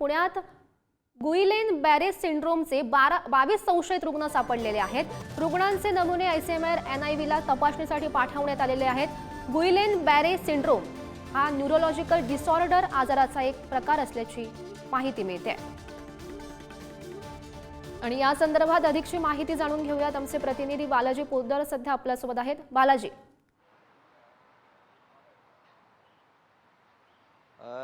पुण्यात गुइलेन बॅरे सिंड्रोमचे 22 संशयित रुग्ण सापडलेले आहेत। रुग्णांचे नमुने आयसीएमआर एनआयव्हीला तपासणीसाठी पाठवण्यात आलेले आहेत। गुइलेन बॅरे सिंड्रोम हा न्यूरोलॉजिकल डिसऑर्डर आजाराचा एक प्रकार असल्याची माहिती मिळते आणि या संदर्भात अधिकची माहिती जाणून घेऊयात। आमचे प्रतिनिधी बालाजी पोद्दार सध्या आपल्यासोबत आहेत। बालाजी,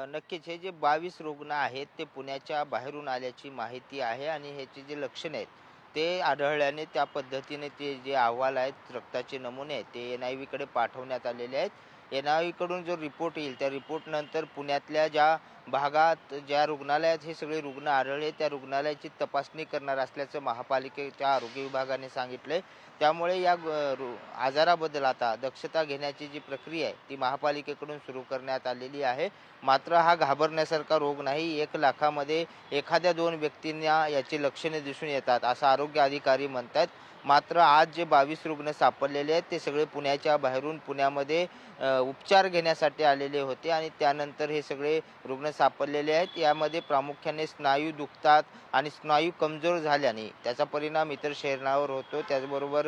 नक्कीच हे जे 22 रुग्ण आहेत ते पुण्याच्या बाहेरून आल्याची माहिती आहे आणि ह्याचे जे लक्षण आहेत ते आढळल्याने त्या पद्धतीने ते जे अहवाल आहेत, रक्ताचे नमुने आहेत ते NIV कडे पाठवण्यात आलेले आहेत। NIV कडून जो रिपोर्ट येईल त्या रिपोर्ट नंतर पुण्यातल्या ज्या भागात ज्या रुग्णालयात हे सगळे रुग्ण आढळले त्या रुग्णालयाची तपासणी करणार असल्याचं महापालिकेच्या आरोग्य विभागाने सांगितलंय। त्यामुळे या आजाराबद्दल आता दक्षता घेण्याची जी प्रक्रिया आहे ती महापालिकेकडून सुरू करण्यात आलेली आहे। मात्र हा घाबरण्यासारखा रोग नाही। 1 लाखामध्ये एखाद्या 2 व्यक्तींना याची लक्षणे दिसून येतात असं आरोग्य अधिकारी म्हणतात। मात्र आज जे 22 रुग्ण सापडलेले आहेत ते सगळे पुण्याच्या बाहेरून पुण्यामध्ये उपचार घेण्यासाठी आलेले होते आणि त्यानंतर हे सगळे रुग्ण सापडलेले आहेत। यामध्ये प्रामुख्याने स्नायू दुखतात आणि स्नायू कमजोर झाल्याने त्याचा परिणाम इतर शरीरावर होतो, त्याचबरोबर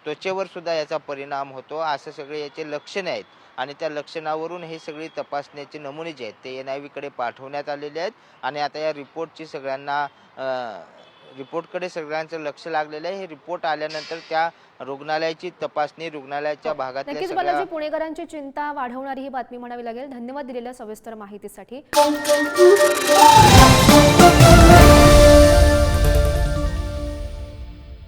त्वचेवर सुद्धा याचा परिणाम होतो। असे सगळे याचे लक्षणे आहेत आणि त्या लक्षणावरून हे सगळी तपासण्याचे नमुने जे आहेत ते NIV कडे पाठवण्यात आलेले आहेत आणि आता या रिपोर्टची रिपोर्टकडे सगळ्यांचं लक्ष लागलेलं आहे। हे रिपोर्ट आल्यानंतर त्या रुग्णालयाची तपासणी रुग्णालयाच्या भागातल्या नक्कीच बालाजी, पुणेकरांची चिंता वाढवणारी ही बातमी म्हणावी लागेल। धन्यवाद दिलेल्या सविस्तर माहितीसाठी।